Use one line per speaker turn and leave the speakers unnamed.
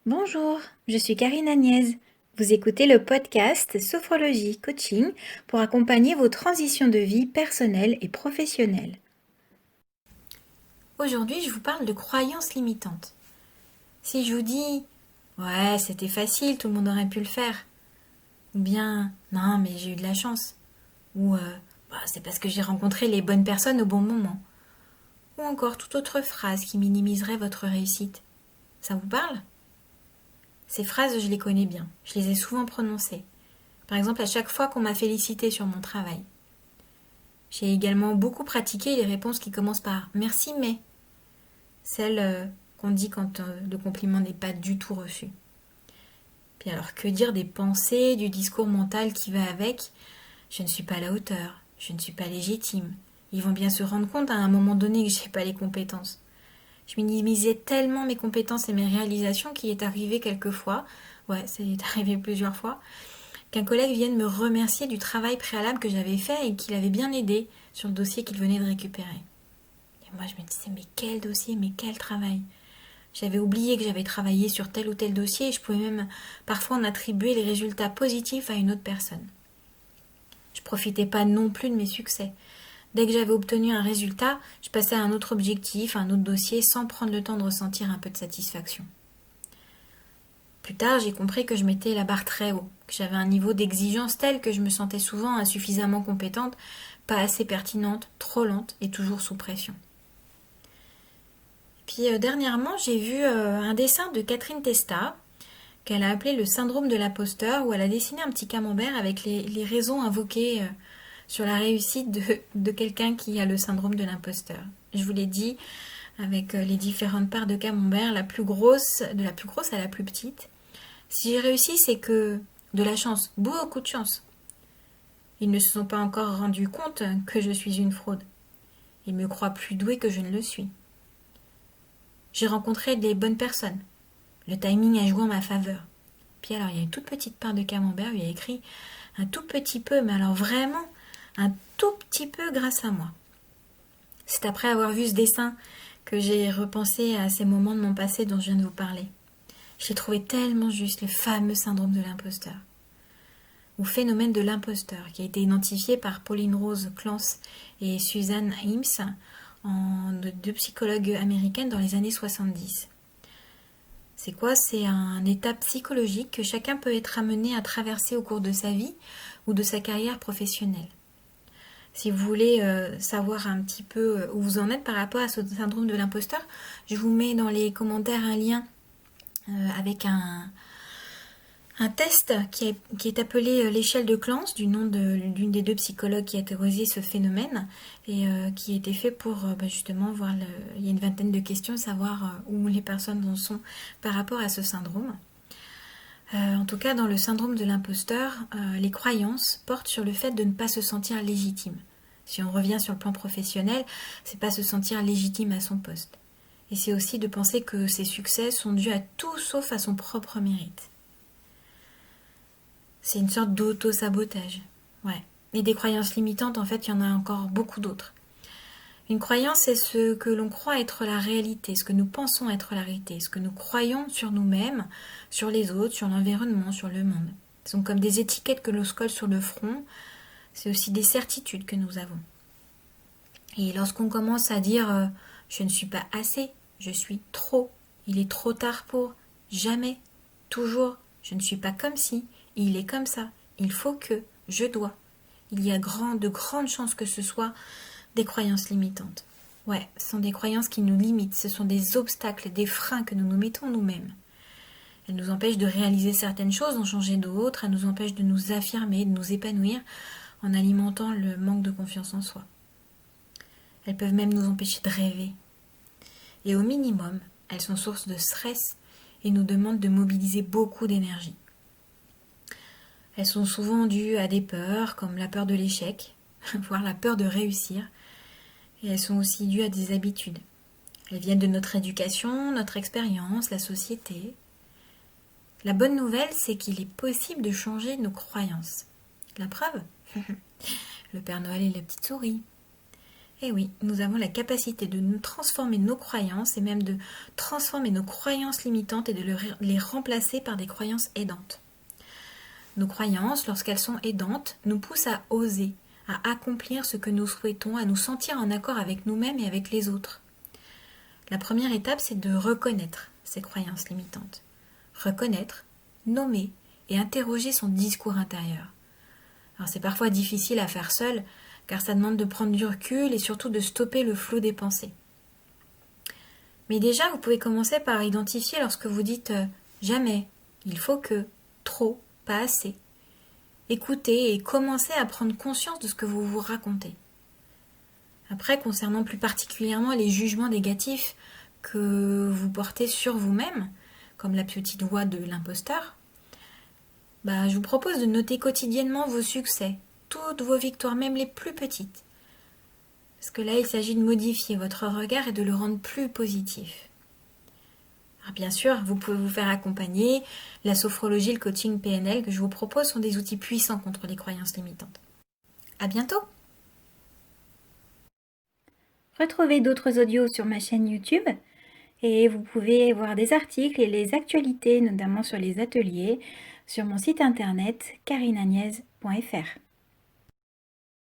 Bonjour, je suis Karine Agnès. Vous écoutez le podcast Sophrologie Coaching pour accompagner vos transitions de vie personnelles et professionnelles. Aujourd'hui, je vous parle de croyances limitantes. Si je vous dis ouais, c'était facile, tout le monde aurait pu le faire, ou bien non, mais j'ai eu de la chance, ou c'est parce que j'ai rencontré les bonnes personnes au bon moment, ou encore toute autre phrase qui minimiserait votre réussite, ça vous parle? Ces phrases, je les connais bien, je les ai souvent prononcées. Par exemple, à chaque fois qu'on m'a félicité sur mon travail. J'ai également beaucoup pratiqué les réponses qui commencent par merci mais, celles qu'on dit quand le compliment n'est pas du tout reçu. Puis alors que dire des pensées, du discours mental qui va avec? Je ne suis pas à la hauteur, je ne suis pas légitime. Ils vont bien se rendre compte à un moment donné que j'ai pas les compétences. Je minimisais tellement mes compétences et mes réalisations qu'il est arrivé quelquefois, ouais, c'est arrivé plusieurs fois, qu'un collègue vienne me remercier du travail préalable que j'avais fait et qu'il avait bien aidé sur le dossier qu'il venait de récupérer. Et moi je me disais mais quel dossier, mais quel travail. J'avais oublié que j'avais travaillé sur tel ou tel dossier et je pouvais même parfois en attribuer les résultats positifs à une autre personne. Je profitais pas non plus de mes succès. Dès que j'avais obtenu un résultat, je passais à un autre objectif, à un autre dossier, sans prendre le temps de ressentir un peu de satisfaction. Plus tard, j'ai compris que je mettais la barre très haut, que j'avais un niveau d'exigence tel que je me sentais souvent insuffisamment compétente, pas assez pertinente, trop lente et toujours sous pression. Puis dernièrement, j'ai vu un dessin de Catherine Testa qu'elle a appelé le syndrome de l'imposteur, où elle a dessiné un petit camembert avec les raisons invoquées sur la réussite de quelqu'un qui a le syndrome de l'imposteur. Je vous l'ai dit, avec les différentes parts de camembert, la plus grosse, de la plus grosse à la plus petite. Si j'ai réussi, c'est que de la chance, beaucoup de chance. Ils ne se sont pas encore rendus compte que je suis une fraude. Ils me croient plus douée que je ne le suis. J'ai rencontré des bonnes personnes. Le timing a joué en ma faveur. Puis alors, il y a une toute petite part de camembert où il y a écrit un tout petit peu, mais alors vraiment un tout petit peu grâce à moi. C'est après avoir vu ce dessin que j'ai repensé à ces moments de mon passé dont je viens de vous parler. J'ai trouvé tellement juste le fameux syndrome de l'imposteur, ou phénomène de l'imposteur, qui a été identifié par Pauline Rose Clance et Suzanne Imes, deux psychologues américaines dans les années 70. C'est quoi? C'est un état psychologique que chacun peut être amené à traverser au cours de sa vie ou de sa carrière professionnelle. Si vous voulez savoir un petit peu où vous en êtes par rapport à ce syndrome de l'imposteur, je vous mets dans les commentaires un lien avec un test qui est appelé l'échelle de Clance, du nom d'une des deux psychologues qui a théorisé ce phénomène, et qui a été fait pour justement voir, il y a une vingtaine de questions, savoir où les personnes en sont par rapport à ce syndrome. En tout cas, dans le syndrome de l'imposteur, les croyances portent sur le fait de ne pas se sentir légitime. Si on revient sur le plan professionnel, c'est pas se sentir légitime à son poste. Et c'est aussi de penser que ses succès sont dus à tout sauf à son propre mérite. C'est une sorte d'auto-sabotage. Ouais. Et des croyances limitantes, en fait, il y en a encore beaucoup d'autres. Une croyance, c'est ce que l'on croit être la réalité, ce que nous pensons être la réalité, ce que nous croyons sur nous-mêmes, sur les autres, sur l'environnement, sur le monde. Ce sont comme des étiquettes que l'on se colle sur le front. C'est aussi des certitudes que nous avons. Et lorsqu'on commence à dire je ne suis pas assez, je suis trop, il est trop tard pour, jamais, toujours, je ne suis pas comme si, il est comme ça, il faut que, je dois. Il y a de grandes chances que ce soit des croyances limitantes. Ouais, ce sont des croyances qui nous limitent, ce sont des obstacles, des freins que nous nous mettons nous-mêmes. Elles nous empêchent de réaliser certaines choses, d'en changer d'autres, elles nous empêchent de nous affirmer, de nous épanouir en alimentant le manque de confiance en soi. Elles peuvent même nous empêcher de rêver. Et au minimum, elles sont source de stress et nous demandent de mobiliser beaucoup d'énergie. Elles sont souvent dues à des peurs, comme la peur de l'échec, voire la peur de réussir. Et elles sont aussi dues à des habitudes. Elles viennent de notre éducation, notre expérience, la société. La bonne nouvelle, c'est qu'il est possible de changer nos croyances. La preuve? Le Père Noël et la petite souris. Eh oui, nous avons la capacité de nous transformer nos croyances et même de transformer nos croyances limitantes et de les remplacer par des croyances aidantes. Nos croyances, lorsqu'elles sont aidantes, nous poussent à oser, à accomplir ce que nous souhaitons, à nous sentir en accord avec nous-mêmes et avec les autres. La première étape, c'est de reconnaître ces croyances limitantes. Reconnaître, nommer et interroger son discours intérieur. Alors c'est parfois difficile à faire seul, car ça demande de prendre du recul et surtout de stopper le flot des pensées. Mais déjà, vous pouvez commencer par identifier lorsque vous dites jamais, il faut que, trop, pas assez. Écoutez et commencez à prendre conscience de ce que vous vous racontez. Après, concernant plus particulièrement les jugements négatifs que vous portez sur vous-même, comme la petite voix de l'imposteur, je vous propose de noter quotidiennement vos succès, toutes vos victoires, même les plus petites. Parce que là, il s'agit de modifier votre regard et de le rendre plus positif. Alors bien sûr, vous pouvez vous faire accompagner. La sophrologie, le coaching PNL que je vous propose sont des outils puissants contre les croyances limitantes. À bientôt!
Retrouvez d'autres audios sur ma chaîne YouTube et vous pouvez voir des articles et les actualités, notamment sur les ateliers, sur mon site internet carinagnez.fr.